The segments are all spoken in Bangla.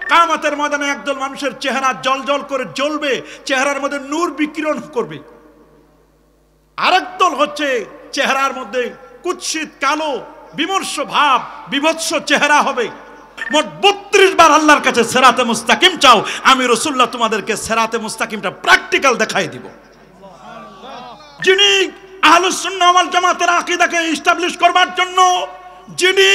কিয়ামতের ময়দানে একদল মানুষের চেহারা জ্বলজ্বল করে জ্বলবে, চেহারার মধ্যে নূর বিকিরণ করবে। আরেক দল হচ্ছে চেহারার মধ্যে কুৎসিত কালো বিমর্ষ ভাব, বিভৎস চেহারা হবে। মোট 32 বার আল্লাহর কাছে সিরাতে মুস্তাকিম চাও, আমি রাসূলুল্লাহ তোমাদেরকে সিরাতে মুস্তাকিমটা প্র্যাকটিক্যাল দেখাই দিব। যিনি আহলুস সুন্নাহ ওয়াল জামাতের আকীদাকে এস্টাবলিশ করবার জন্য যিনি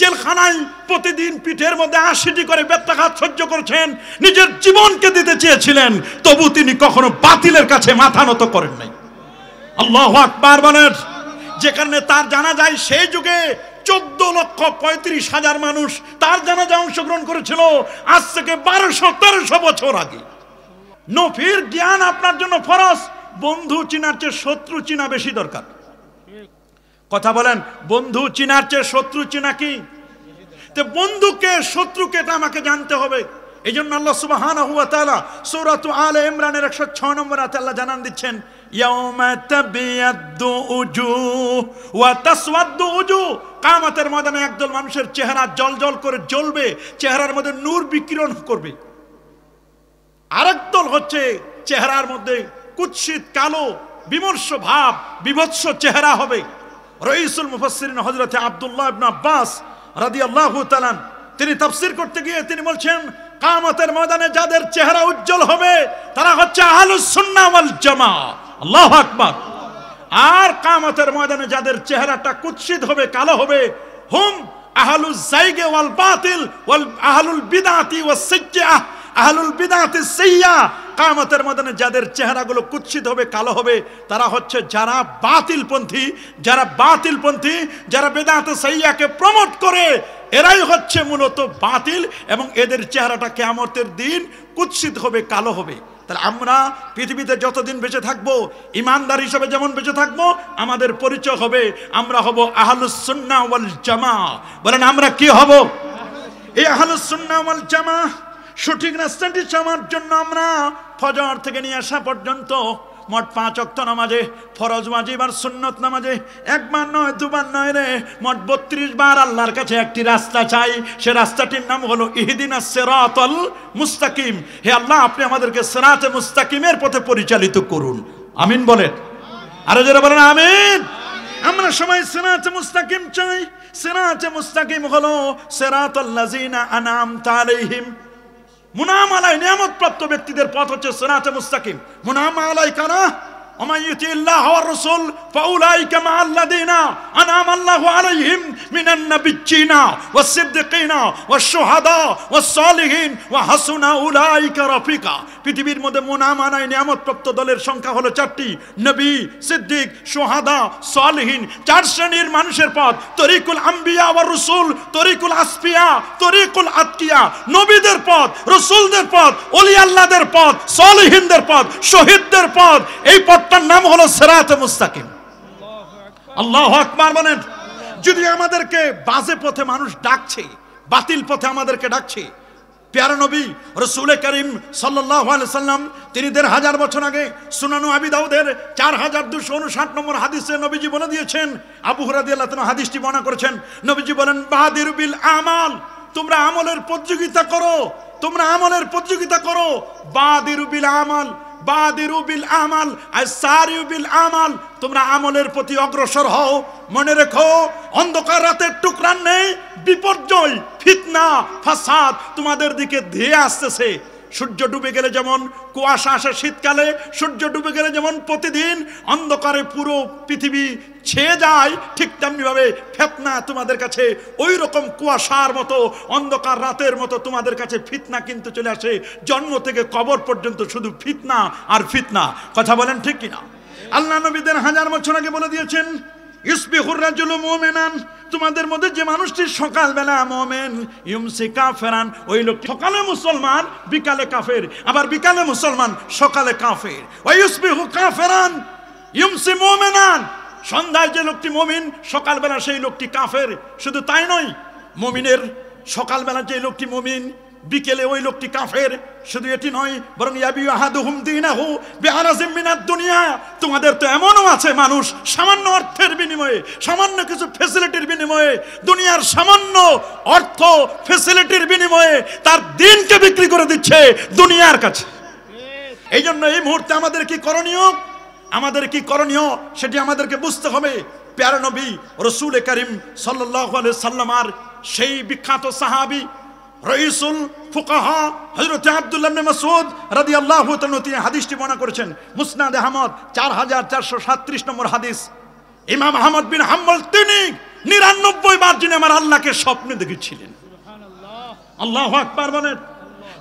জেলখানায় প্রতিদিন পিঠের মধ্যে 80টি করে বেত্রাঘাত সহ্য করেছেন, নিজের জীবনকে দিতে চেয়েছিলেন, তবু তিনি কখনো বাতিলের কাছে মাথা নত করেন নাই। আল্লাহু আকবার বলেন। যে কারণে তার জানাজায় সেই যুগে 14,35,000 মানুষ তার জানাজায় অংশগ্রহণ করেছিল, আজ থেকে 1200-1300 বছর আগে। নফির জ্ঞান আপনার জন্য ফরজ। বন্ধু চিনার চেয়ে শত্রু চিনা বেশি দরকার। কথা বলেন, বন্ধু চিনার চেয়ে শত্রু চিনা কি? তো বন্ধুকে শত্রুকে এটা আমাকে জানতে হবে। এই জন্য আল্লাহ সুবহানাহু ওয়া তাআলা সূরাত আলে ইমরানের 106 নম্বর আয়াতে আল্লাহ জানান দিচ্ছেন, ইয়াউমা তাবিয়াদ্দু উজুহ ওয়া তাসওয়াদ্দু উজুহ। কিয়ামতের ময়দানে একদল মানুষের চেহারা জ্বলজ্বল করে জ্বলবে, চেহারার মধ্যে নূর বিকিরণ করবে। আরেক দল হচ্ছে চেহারার মধ্যে কুৎসিত কালো বিমর্ষ ভাব, বিভৎস চেহারা হবে। রাইসুল মুফাসসিরিন হযরত আব্দুল্লাহ ইবনে আব্বাস রাদিয়াল্লাহু তাআলা তিনি তাফসীর করতে গিয়ে তিনি বলছেন, কিয়ামতের ময়দানে যাদের চেহারা উজ্জ্বল হবে তারা হচ্ছে আহলুস সুন্নাহ ওয়াল জামাত। আল্লাহু আকবার। আর কিয়ামতের ময়দানে যাদের চেহারাটা কুৎসিত হবে, কালো হবে, হুম আহলুজ যায়গি ওয়াল বাতিল ওয়াল আহলুল বিদআতি ওয়াস সাইয়্যাহ। আহলুল বিদআতি সাইয়্যা, কিয়ামতের ময়দানে যাদের চেহারাগুলো কুৎসিত হবে, কালো হবে, তারা হচ্ছে যারা বাতিলপন্থী, যারা বিদআতে সাইয়্যাকে প্রমোট করে, এরাই হচ্ছে মূলত বাতিল, এবং এদের চেহারাটা কিয়ামতের দিন কুৎসিত হবে, কালো হবে। তাহলে আমরা পৃথিবীতে যতদিন বেঁচে থাকবো, ইমানদার হিসেবে যেমন বেঁচে থাকবো, আমাদের পরিচয় হবে আমরা হব আহলুস সুন্নাহ ওয়াল জামাত। বলেন আমরা কি হব? এই আহলুস সুন্নাহ ওয়াল জামাত সঠিক রাস্তাটি চাওয়ার জন্য আমরা ফজর থেকে নিয়ে আসা পর্যন্ত মোট 5 ওয়াক্ত নামাজে, ফরজ, ওয়াজিব আর সুন্নত নামাজে একবার নয় দুবার নয় রে, মোট 32 বার আল্লাহর কাছে একটি রাস্তা চাই। সে রাস্তাটির নাম হলো ইহদিনাস সিরাতাল মুস্তাকিম। হে আল্লাহ, আপনি আমাদেরকে সিরাতে মুস্তাকিমের পথে পরিচালিত করুন। আমিন বলেন। আরো যারা বলেন আমিন। আমরা সবাই সিরাতে মুস্তাকিম চাই। সিরাতে মুস্তাকিম হলো সিরাতাল লাযিনা আনআমতা আলাইহিম। মুনাম আলাই নিয়ামত প্রাপ্ত ব্যক্তিদের পথ হচ্ছে সিরাতে মুস্তাকিম। মুনাম আলাই কারা? ওমান ইউতিল্লাহ ওয়ার রাসূল ফাউলাইকা মাআল্লাযিনা আনআমা আল্লাহু আলাইহিম মিনান নাবিয়্যিনা ওয়াস সিদ্দিকিনা ওয়াস শুহাদা ওয়াস সালিহিন ওয়া হাসুনা উলাইকা রাফিকা। পৃথিবীর মধ্যে মুনাম আলাই নিয়ামত প্রাপ্ত দলের সংখ্যা হলো 4টি: নবী, সিদ্দিক, শুহাদা, সালিহিন। 4 শ্রেণীর মানুষের পথ: তরিকুল আম্বিয়া ওয়ার রাসূল, তরিকুল আসফিয়া, তরিকুল আতকিয়া। নবীদের পথ, রাসূলদের পথ, ওলি আল্লাহদের পথ, সালিহিনদের পথ, শহীদদের পথ। এই পথটার নাম হলো সিরাতে মুস্তাকিম। আল্লাহু আকবার বলেন। যদি আমাদেরকে বাজে পথে মানুষ ডাকছে, বাতিল পথে আমাদেরকে ডাকছে, প্যারা নবী রাসূল করিম সাল্লাল্লাহু আলাইহি সাল্লাম তিনি 1500 বছর আগে সুনান আবি দাউদের 4259 নম্বর হাদিসে নবীজি বলে দিয়েছেন, আবু হুরায়রা রাদিয়াল্লাহু তাআলা হাদিসটি বর্ণনা করেছেন। নবীজি বলেন, বাদিরু বিল আমাল, তোমরা আমলের প্রতিযোগিতা করো, তোমরা আমলের প্রতিযোগিতা করো। বাদিরু বিল আমাল, বাদিরু বিল আমাল আসারিউ বিল আমাল, তোমরা আমলের প্রতি অগ্রসর হও। মনে রেখো, অন্ধকার রাতের টুকরা নেই, বিপর্যয়, ফিতনা, ফাসাদ তোমাদের দিকে ধেয়ে আসতেছে। সূর্য ডুবে গেলে যেমন কুয়াশা আসে শীতকালে, সূর্য ডুবে গেলে যেমন প্রতিদিন অন্ধকারে পুরো পৃথিবী ছেয়ে যায়, ঠিক তেমনি ভাবে ফিতনা তোমাদের কাছে ওই রকম কুয়াশার মতো, অন্ধকার রাতের মতো তোমাদের কাছে ফিতনা কিন্তু চলে আসে। জন্ম থেকে কবর পর্যন্ত শুধু ফিতনা আর ফিতনা। কথা বলেন ঠিক কিনা? আল্লাহ নবীদের 1000 বছর আগে বলে দিয়েছেন, ইসবিহুর রাজুলু মুমিনান, তোমাদের মধ্যে যে মানুষটি সকালবেলা মুমিন, ইউমসি কাফেরান, ওই লোকটি সকালে মুসলমান বিকালে কাফের, আবার বিকালে মুসলমান সকালে কাফের। ওয়া ইসবিহু কাফেরান ইউমসি মুমিনান, সন্ধ্যায় যে লোকটি মুমিন সকালবেলা সেই লোকটি কাফের। শুধু তাই নয়, মুমিনের সকালবেলা যে লোকটি মুমিন বিকেলে ওই লোকটি কাফের। শুধু এটি নয়, বরং ইয়াবি আহাদুহুম দীনাহু বিআরাজিম মিনাদ দুনিয়া, তোমাদের তো এমনও আছে মানুষ সামান্য অর্থের বিনিময়ে, সামান্য কিছু ফ্যাসিলিটির বিনিময়ে, দুনিয়ার সামান্য অর্থ ফ্যাসিলিটির বিনিময়ে তার দিনকে বিক্রি করে দিচ্ছে দুনিয়ার কাছে। এই জন্য এই মুহূর্তে আমাদের কি করণীয় সেটি আমাদেরকে বুঝতে হবে। প্যারা নবী রাসূল করিম সাল্লাল্লাহু আলাইহি সাল্লামার সেই বিখ্যাত সাহাবী রাইসুল ফুকাহা হযরত আব্দুল্লাহ ইবনে মাসউদ রাদিয়াল্লাহু তাআলা তিনি হাদিসটি বর্ণনা করেছেন। মুসনাদ আহমদ 4437 নম্বর হাদিস। ইমাম আহমদ বিন হাম্বল তিনি 99 বার যিনি আমার আল্লাহকে স্বপ্নে দেখেছিলেন। আল্লাহু আকবার বলেন।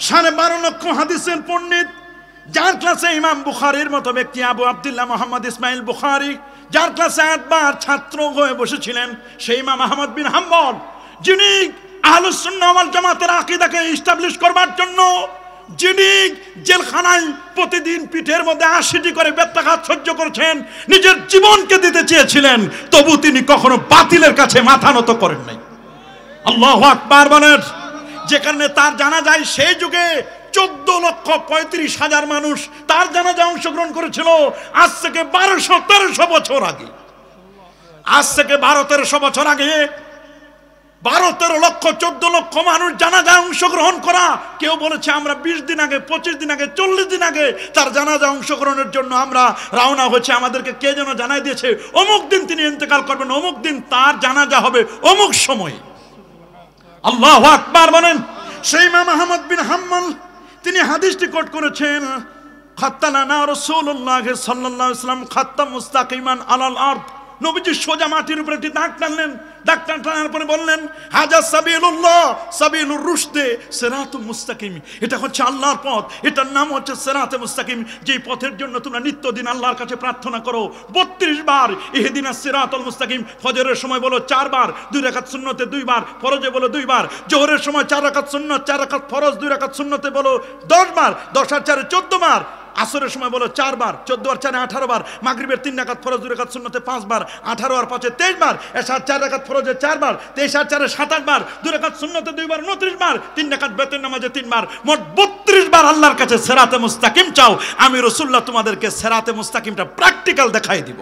12.5 লক্ষ হাদিসের পণ্ডিত, যার ক্লাসে ইমাম বুখারীর মতো ব্যক্তি আবু আব্দুল্লাহ মুহাম্মদ ইসমাইল বুখারী, যার ক্লাসে 8 বার ছাত্র হয়ে বসেছিলেন সেই ইমাম আহমদ বিন হাম্বল, যিনি আহলুস সুন্নাহ ওয়াল জামাতের আকীদাকে এস্টাবলিশ করবার জন্য যিনি জেলখানায় প্রতিদিন পিঠের মধ্যে 80টি করে বেত্রাঘাত সহ্য করেছেন, নিজের জীবনকে দিতে চেয়েছিলেন, তবু তিনি কখনো বাতিলের কাছে মাথা নত করেন নাই। আল্লাহু আকবার বলেন। যে কারণে তার জানা যায় সেই যুগে 14,35,000 মানুষ তার জানাজায় অংশগ্রহণ করেছিল। আজ থেকে 1200-1300 বছর আগে, আজ থেকে 12-1300 বছর আগে 12-13 লক্ষ 14 লক্ষ মানুষ জানাজায় অংশগ্রহণ করা। কেউ বলেছে আমরা 20 দিন আগে, 25 দিন আগে, 40 দিন আগে তার জানাজায় অংশগ্রহণের জন্য আমরা রওনা হয়েছে। আমাদেরকে কে যেন জানাই দিয়েছে অমুক দিন তিনি ইন্তেকাল করবেন, অমুক দিন তার জানাজা হবে, অমুক সময়। আল্লাহু আকবার বলেন। সেই ইমাম আহমদ বিন হাম্বল তিনি হাদিসটি কোট করেছেন, খাত্তালানা রাসূলুল্লাহ সাল্লাল্লাহু আলাইহি ওয়াসাল্লাম খাত্তাম মুস্তাকিমান আলাল আরদ। নবীজি সোজা মাটির উপরে একটি দাগ টানলেন। দাগ টানার পরে বললেন হাজা সাবিলুল্লাহ সাবিলুর রুশদে সিরাতুল মুস্তাকিম। এটা হচ্ছে আল্লাহর পথ, এটার নাম হচ্ছে সিরাতে মুস্তাকিম। যেই পথের জন্য তোমরা নিত্যদিন আল্লাহর কাছে প্রার্থনা করো 32 বার ইহদিনাস সিরাতাল মুস্তাকিম। ফজরের সময় বলো 4 বার, 2 রাকাত সুন্নতে 2 বার, ফরজে বলো 2 বার। জোহরের সময় 4 রাকাত সুন্নত, 4 রাকাত ফরজ, 2 রাকাত সুন্নতে বলো 10 বার, 10 আর 4 14 বার। আসরের সময় বলো 4 বার, 14 আর 4 18 বার। মাগরিবের 3 রাকাত ফরজ, 2 রাকাত সুন্নতে 5 বার, 18 আর 5 23 বার। এশার 4 রাকাত ফরজে 4 বার, 23 আর 4 27 বার, 2 রাকাত সুন্নতে 2 বার 29 বার, 3 রাকাত বেতের নামাজে 3 বার, মোট 32 বার আল্লাহর কাছে সিরাতে মুস্তাকিম চাও। আমি রাসূলুল্লাহ তোমাদেরকে সিরাতে মুস্তাকিমটা প্র্যাকটিক্যাল দেখাই দিব।